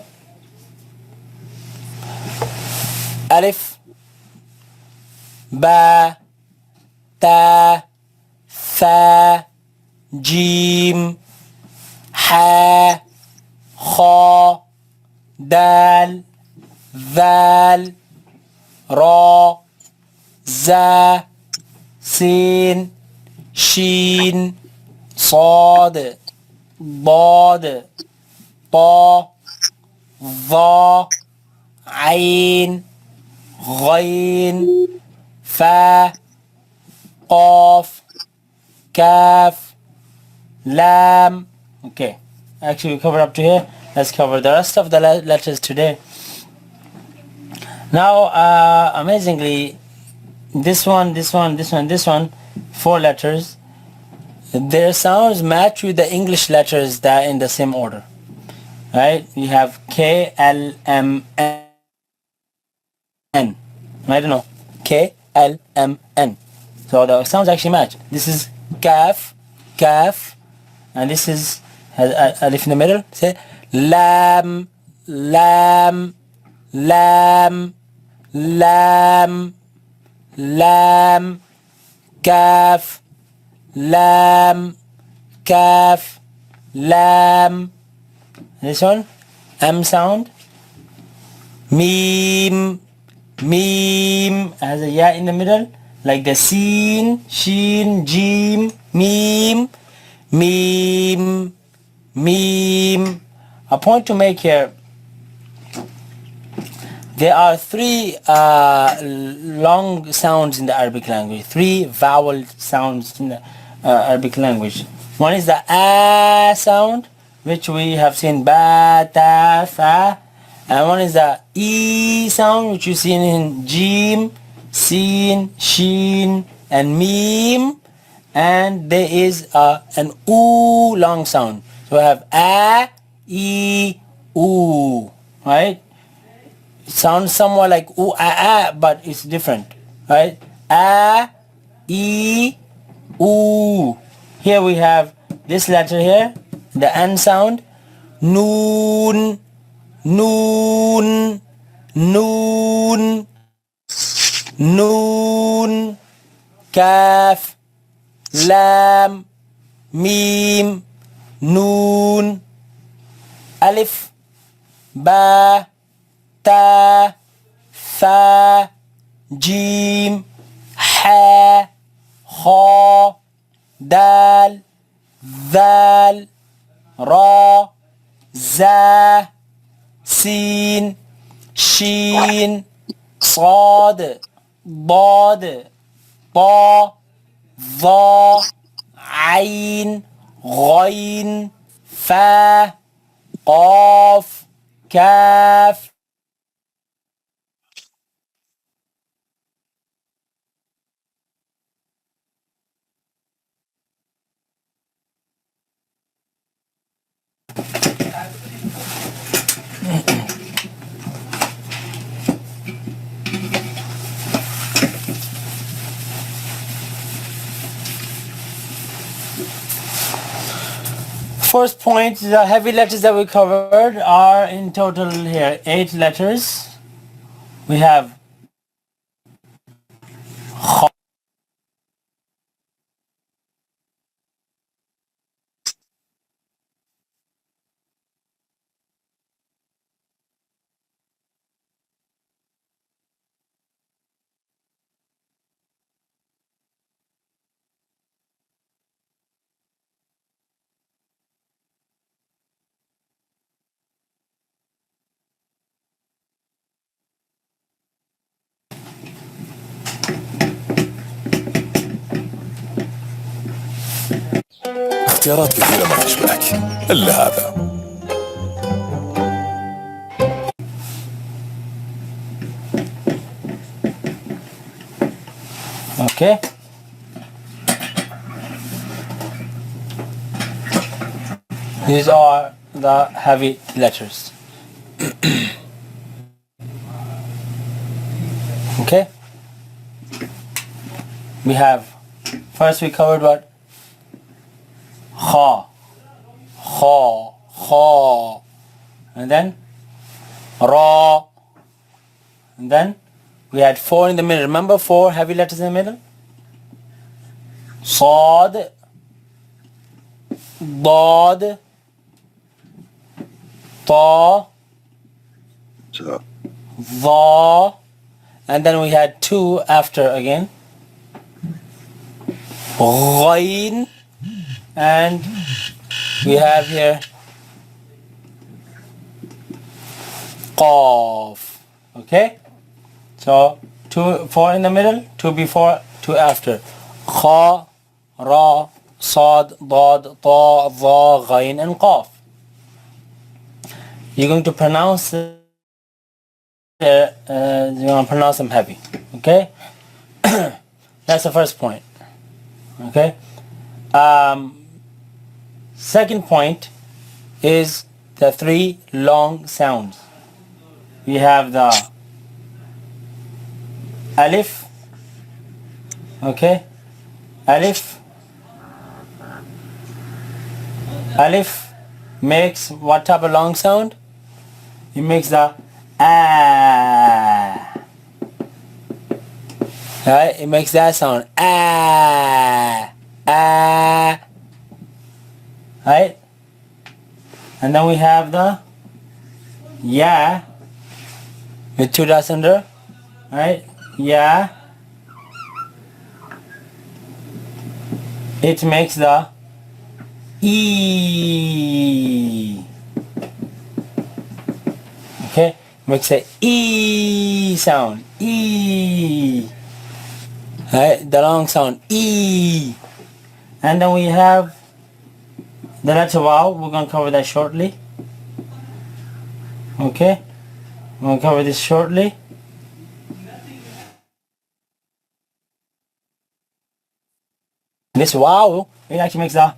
Alif, Ba, Ta, Tha, Jim, Ha, Kha, Dal, Zal, Ra, Za, Sin, Shin, Sad, Dad, Ta, Dha, Ain, غين فا قاف كاف لام. Okay, actually we covered up to here. Let's cover the rest of the letters today. Now amazingly, this one, 4 letters, their sounds match with the English letters that are in the same order, right? You have K, L, M, N. I don't know, K, L, M, N. So the sounds actually match. This is kaf, kaf, and this is has alif in the middle. Say lam, lam, lam, lam, lam, kaf, lam, kaf, lam. This one, M sound, mim. Mim has a ya in the middle, like the sin, shin, jim, mim, mim, mim. A point to make here. There are three long sounds in the Arabic language, three vowel sounds in the Arabic language. One is the a sound, which we have seen ba, ta, fa, and one is the e sound, which you see in jim, sin, shin, and mim, and there is an oo long sound. So we have a, e, oo, right? It sounds somewhat like ooh, but it's different, right? A, e, oo. Here we have this letter here, the N sound. Noon, noon, noon, noon. Kaf, lam, mim, noon. Alif, ba, ta, fa, jim, ha, kha, dal, ذال, را, زا, سين, شين, صاد, ضاد, طا, ظا, عين, غين, فا, قاف, كاف. First point, the heavy letters that we covered are in total here 8 letters. We have kha, اختيارات كثيرة ما تشبهك إلا هذا. okay. These are the heavy letters. Okay. We have, first we covered what? Kha, kha, kha, and then ra, and then we had 4 in the middle. Remember 4 heavy letters in the middle? Sad, dad, ta, dha, and then we had 2 after again. Ghain, and we have here qaf. Okay, so 4 in the middle, 2 before, 2 after. Kha, ra, sad, dad, ta, dha, ghain, and qaf. You're going to pronounce you're going to pronounce them heavy. Okay. That's the first point. Okay. Second point is the 3 long sounds. We have the alif. Okay. Alif. Alif makes what type of long sound? It makes the ah. Right? It makes that sound ah, ah. Right? And then we have the ya with 2 dots under. Right? Ya. It makes the e. Okay? makes a E sound. E. Right? The long sound. E. And then we have the letter vowel. We're going to cover that shortly. Okay? We're going to cover this shortly. This vowel, it actually makes the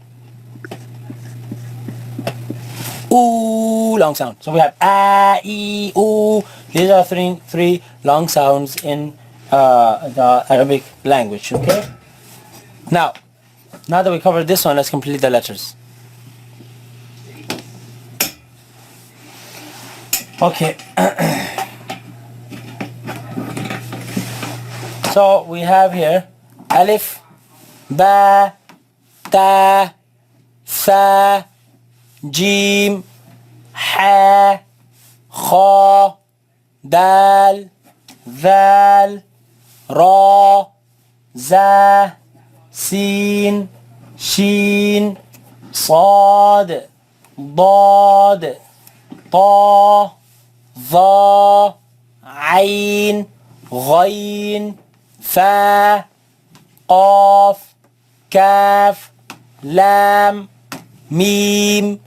ooh long sound. So we have a, e, ooh. These are three long sounds in the Arabic language. Okay. Now that we covered this one, let's complete the letters. Okay. So we have here alif, ba, ta, fa, jim, ha, kha, dal, ذال, را, za, sin, shin, صاد, ضاد, طا, ظا, عين, غين, فا, قاف, كاف, لام, ميم,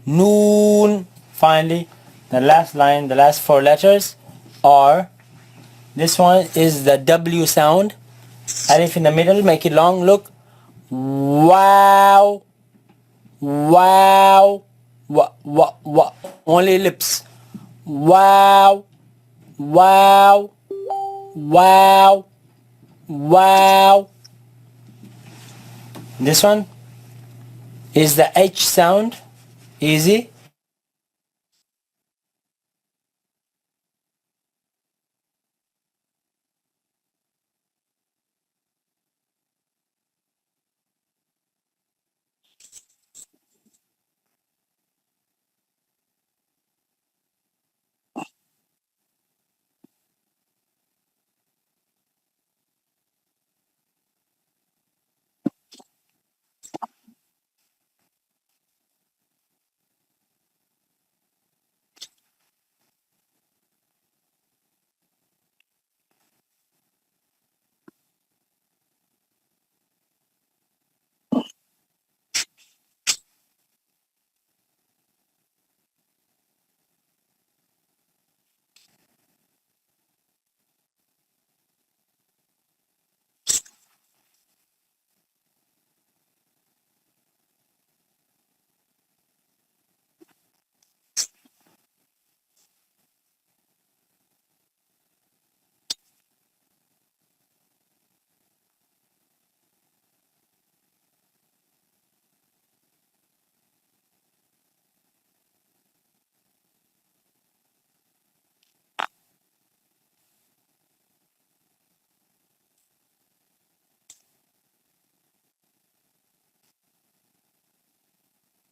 noon. Finally, the last line, the last four letters are, this one is the W sound. Alif in the middle, make it long, look. Wow, wow, wa, only lips. Wow, wow, wow, wow. This one is the H sound, easy.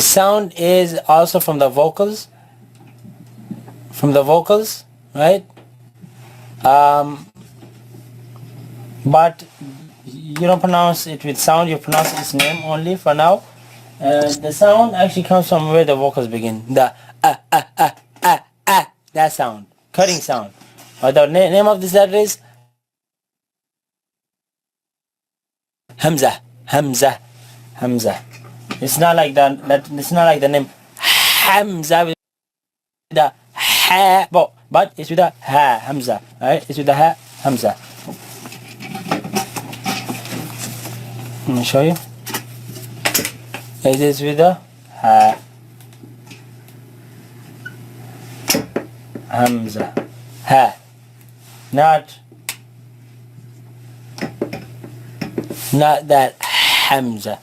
Sound is also from the vocals, right? But you don't pronounce it with sound, you pronounce its name only for now. The sound actually comes from where the vocals begin. The that sound, cutting sound. The name of this letter is Hamza. It's not like the name Hamza with the ha, but it's with the ha, Hamza. Alright, it's with the ha, Hamza. Let me show you. It is with the ha, Hamza, ha, not that Hamza,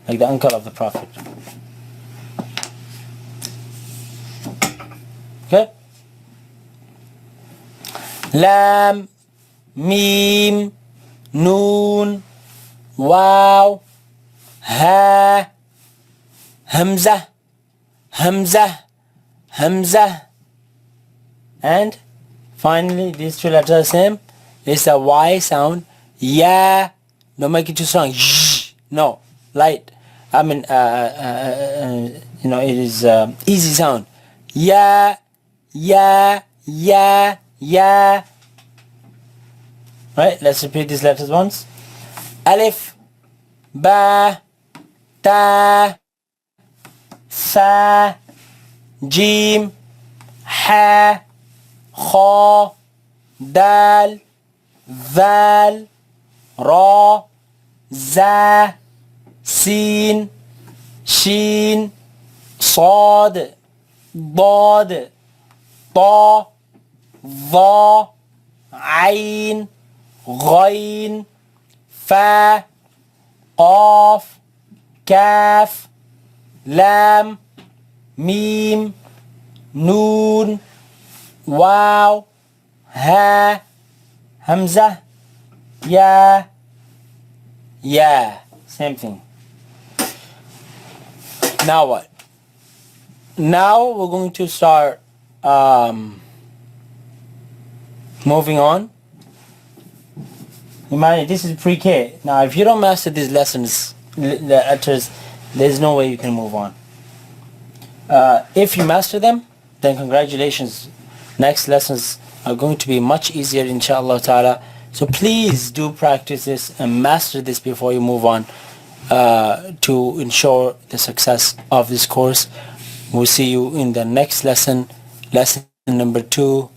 like the uncle of the Prophet. Okay? Lam, Mim, Noon, Wow, Ha, Hamza, and finally these two letters same. It's a Y sound. Ya, don't make it too strong. No, light. I mean, it is easy sound. Ya, ya, ya. Right, let's repeat these letters once. Alif, ba, ta, sa, jim, ha, kha, dal, val, ra, za, sin, shin, صاد ضاد طا ظا عين غين فا قاف كاف لام ميم نون واو ها همزة يا same thing. Now what? Now we're going to start moving on. Imagine this is pre-K. Now if you don't master these lessons, the letters, there's no way you can move on. If you master them, then congratulations. Next lessons are going to be much easier, inshallah ta'ala. So please do practice this and master this before you move on to ensure the success of this course. We'll see you in the next lesson, lesson number 2.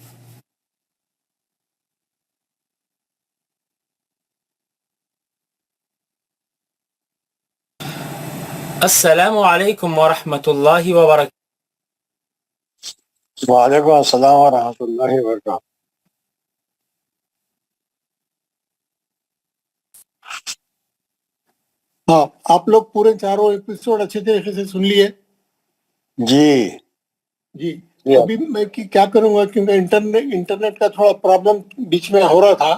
Assalamu alaikum wa rahmatullahi wa barakatuh. وعلیکم السلام ورحمۃ اللہ وبرکاتہ. ہاں آپ لوگ پورے چاروں episode اچھے طریقے سے سن لیے؟ جی ابھی میں کیا کروں گا، کیونکہ انٹرنیٹ کا تھوڑا پرابلم بیچ میں ہو رہا تھا،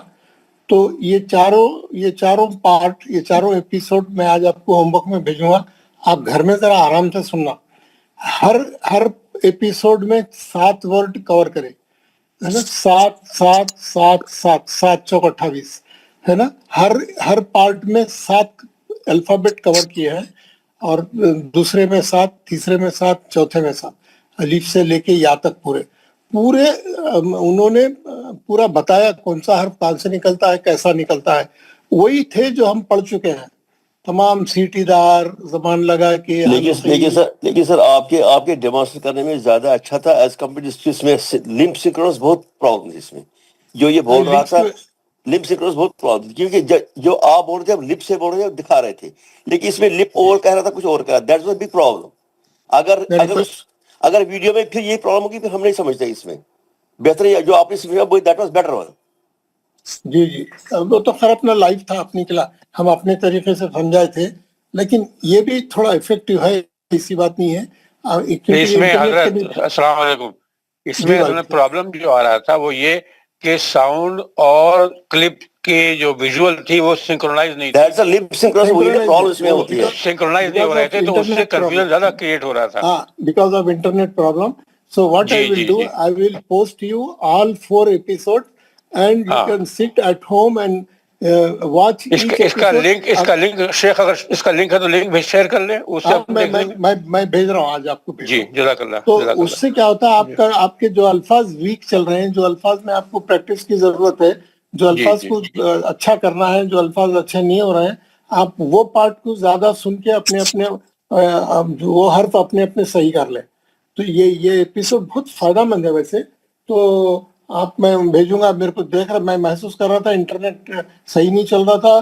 تو یہ چاروں پارٹ، یہ چاروں ایپیسوڈ میں آج آپ کو ہوم ورک میں بھیجوں گا. آپ گھر میں ذرا آرام سے سننا. ہر ایپیسوڈ میں 7 ورڈ کور کرے، ہے نا، 7 چوک 28، ہے نا. ہر پارٹ میں 7 الفابیٹ کور کیے ہیں، اور دوسرے میں 7، تیسرے میں 7، چوتھے میں 7، الف سے لے کے یا تک پورے انہوں نے پورا بتایا کون سا حرف کہاں سے نکلتا ہے، کیسا نکلتا ہے. وہی تھے جو ہم پڑھ چکے ہیں، تمام سیٹی دار، زبان لگا کے. لیکن سر آپ کے ڈیمانسٹریٹ کرنے میں زیادہ اچھا تھا ایز کمپیئر اس میں لمپ سیکوینس بہت پرابلم تھی اس میں. جو یہ بول رہا تھا لپ سیکوینس بہت پرابلم تھی، کیونکہ جو آپ بول رہے تھے لپ سے بول رہے تھے دکھا رہے تھے، لیکن اس میں لپ اور کہہ رہا تھا کچھ اور کہہ رہا. That's a big problem. اگر ویڈیو میں پھر یہ پرابلم ہوگی پھر ہم نہیں سمجھتے اس میں. بہتر ہے جو آپ نے سمجھا دیٹ واز بیٹر ون. جی وہ تو خیر اپنا لائف تھا، اپنی کلا ہم اپنے طریقے سے سمجھائے تھے، لیکن یہ بھی تھوڑا افیکٹو ہے، ایسی بات نہیں ہے. اس میں حضرت السلام علیکم، اس میں اصل میں پرابلم جو آ رہا تھا وہ یہ کہ ساؤنڈ اور کلپ کے جو ویژول تھی وہ سنکرونائز نہیں تھی، سنکرونائز نہیں ہو رہے تھے، تو اس سے کنفیوژن زیادہ کریٹ ہو رہا تھا. Because of internet problem. So what I will do, I will post you all 4 episodes and you can sit at home and watch each episode. اس کا لنک شیخ اگر اس کا لنک ہے تو لنک بھی شیئر کر لیں، اس سے میں بھیج رہا ہوں آج آپ کو. جی جزاک اللہ. تو اس سے کیا ہوتا ہے، آپ کے جو الفاظ ویک چل رہے ہیں، جو الفاظ میں آپ کو پریکٹس کی ضرورت ہے، جو الفاظ کو اچھا کرنا ہے، جو الفاظ اچھے نہیں ہو رہے ہیں، آپ وہ پارٹ کو زیادہ سن کے اپنے وہ حرف اپنے صحیح کر لیں. تو یہ ایپیسوڈ بہت فائدہ مند ہے ویسے. تو آپ میں بھیجوں گا. میرے کو دیکھ رہا، میں محسوس کر رہا تھا انٹرنیٹ صحیح نہیں چل رہا تھا،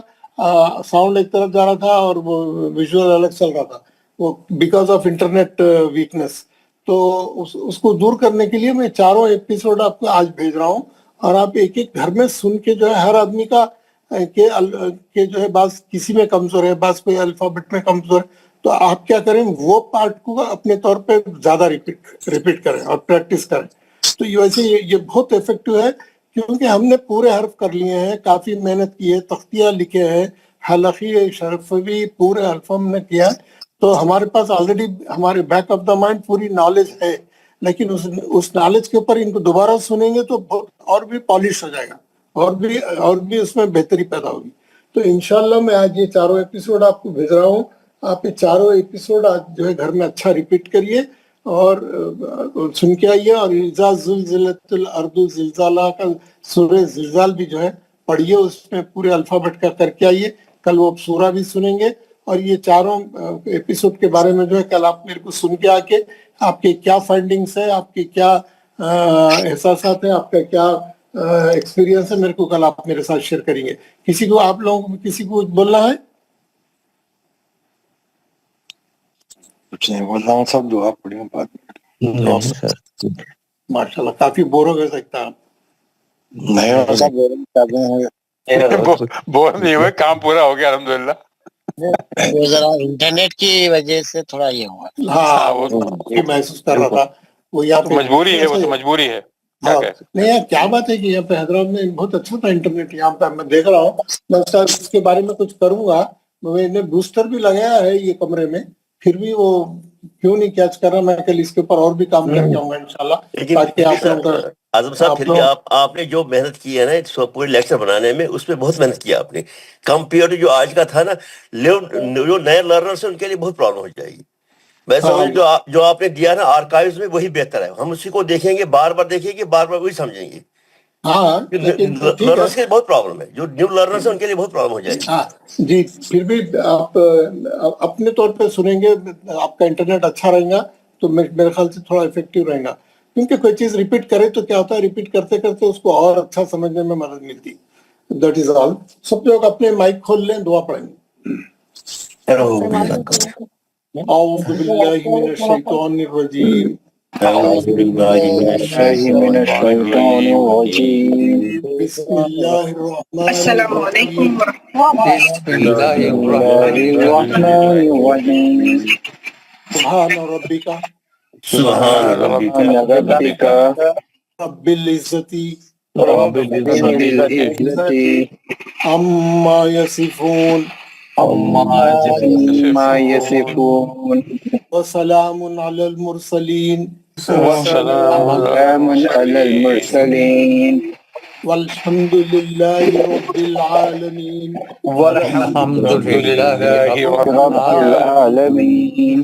ساؤنڈ ایک طرف جا رہا تھا اور وہ ویژول الگ چل رہا تھا، وہ بیکاز آف انٹرنیٹ ویکنس. تو اس کو دور کرنے کے لیے میں چاروں ایپیسوڈ آپ کو آج بھیج رہا ہوں، اور آپ ایک ایک گھر میں سن کے جو ہے ہر آدمی کا کہ جو ہے بعض کسی میں کمزور ہے، بعض کوئی الفابیٹ میں کمزور ہے، تو آپ کیا کریں، وہ پارٹ کو اپنے طور پہ زیادہ ریپیٹ کریں اور پریکٹس کریں. تو ویسے یہ بہت افیکٹو ہے، کیونکہ ہم نے پورے حرف کر لیے ہیں، کافی محنت کی ہے، تختیاں لکھے ہیں، حلقی شفوی پورے حرف ہم نے کیا ہے. تو ہمارے پاس آلریڈی ہمارے بیک آف دا مائنڈ پوری نالج ہے، لیکن اس نالج کے اوپر ان کو دوبارہ سنیں گے تو اور بھی پالش ہو جائے گا، اور بھی اس میں بہتری پیدا ہوگی. تو انشاءاللہ میں آج یہ چاروں ایپیسوڈ آپ کو بھیج رہا ہوں. آپ یہ چاروں ایپیسوڈ آج جو ہے گھر میں اچھا ریپیٹ کریے، اور سن کے آئیے. اور اذا زلزلت الارض زلزالہ کا سورہ زلزال بھی جو ہے پڑھیے, اس میں پورے الفابیٹ کا کر کے آئیے. کل وہ سورہ بھی سنیں گے. اور یہ چاروں ایپیسوڈ کے بارے میں جو ہے کل آپ میرے کو سن کے آ کے آپ کے کیا فائنڈنگس ہے, آپ کے کیا احساسات ہیں, آپ کا کیا ایکسپیرینس ہے, میرے کو کل آپ میرے ساتھ شیئر کریں گے. کسی کو, آپ لوگوں کو کسی کو بولنا ہے؟ کچھ نہیں بول رہا ہوں, سب دعا پڑھی ہوں بات. ماشاء اللہ, کافی بور ہو گئے سکتا آپ. نہیں سب بور نہیں ہوئے, کام پورا ہو گیا الحمدللہ. وہ ذرا انٹرنیٹ کی وجہ سے تھوڑا یہ ہوا. ہاں وہ محسوس کر رہا تھا. وہ یہاں پہ مجبوری ہے, وہ تو مجبوری ہے. نہیں یار, کیا بات ہے کہ یہاں پہ حیدرآباد میں بہت اچھا تھا انٹرنیٹ. یہاں پہ میں دیکھ رہا ہوں, میں اس کے بارے میں کچھ کروں گا. میں نے بوسٹر بھی لگایا ہے یہ کمرے میں, پھر بھی وہ کیوں نہیں کیچ کر رہا. میں کل اس کے اوپر اور بھی کام کر کے آؤں گا انشاءاللہ. تاکہ آپ لوگ اعظم صاحب پھر بھی آپ نے جو محنت کی ہے نا پورے لیکچر بنانے میں, اس پہ بہت محنت کیا آپ نے. کمپیئر جو آج کا تھا نا, جو نئے لرنرس ہیں ان کے لیے بہت پرابلم ہو جائے گی. میں سمجھ جو آپ نے دیا نا آرکائیوز میں, وہی بہتر ہے. ہم اسی کو دیکھیں گے, بار بار دیکھیں گے, بار بار وہی سمجھیں گے. ہاں لرنرس کے بہت پرابلم ہے, جو نیو لرنرس ہیں ان کے لیے بہت پرابلم ہو جائے گی. جی, پھر بھی آپ اپنے طور پہ سنیں گے. آپ کا انٹرنیٹ اچھا رہے گا تو میرے خیال سے تھوڑا افیکٹو رہے گا. کیونکہ کوئی چیز ریپیٹ کرے تو کیا ہوتا ہے, ریپیٹ کرتے کرتے اس کو اور اچھا سمجھنے میں مدد ملتی. دیٹ از آل. سب لوگ اپنے مائک کھول لیں, دعا پڑھیں گے. اعوذ باللہ من الشیطان الرجیم. أعوذ بالله من الشيطان الرجيم. بسم اللہ الرحمن السلام الرحیم. علیکم بسم الله الرحمن الرحيم. سبحان ربک سبحان ربک رب العزت رب العزة عما یصفون عما يصفون وسلام علی المرسلین وسلام على المرسلين والحمد للہ رب العالمین. والحمد لله رب العالمين.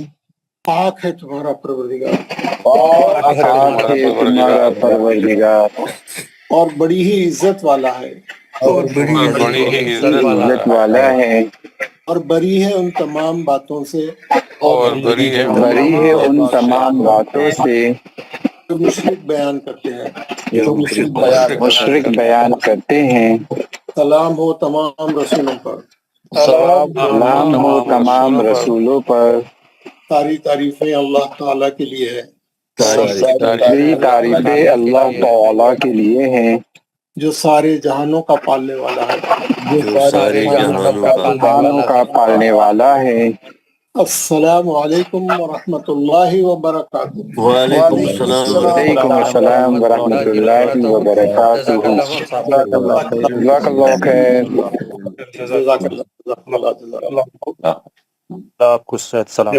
پاک ہے تمہارا پروردگار, پاک ہے تمہارا پروردگار, اور بڑی ہی عزت والا ہے, اور بڑی ہی عزت والا ہے, اور بری ہے ان تمام باتوں سے اور بری ہے ان تمام باتوں سے جو مشرک بیان کرتے ہیں. جو مشرک بیان کرتے ہیں. سلام ہو تمام رسولوں پر, سلام ہو تمام رسولوں پر. ساری تعریفیں اللہ تعالیٰ کے لیے ہے, ساری تعریفیں اللہ تعالیٰ کے لیے ہیں, جو سارے جہانوں کا پالنے والا ہے. جو سارے جہانوں کا پالنے والا ہے. السلام علیکم ورحمۃ اللہ وبرکاتہ. وعلیکم السلام وعلیکم السلام ورحمۃ اللہ وبرکاتہ. جزاک اللہ خیر. جزاک اللہ. آپ کو صحت سلام.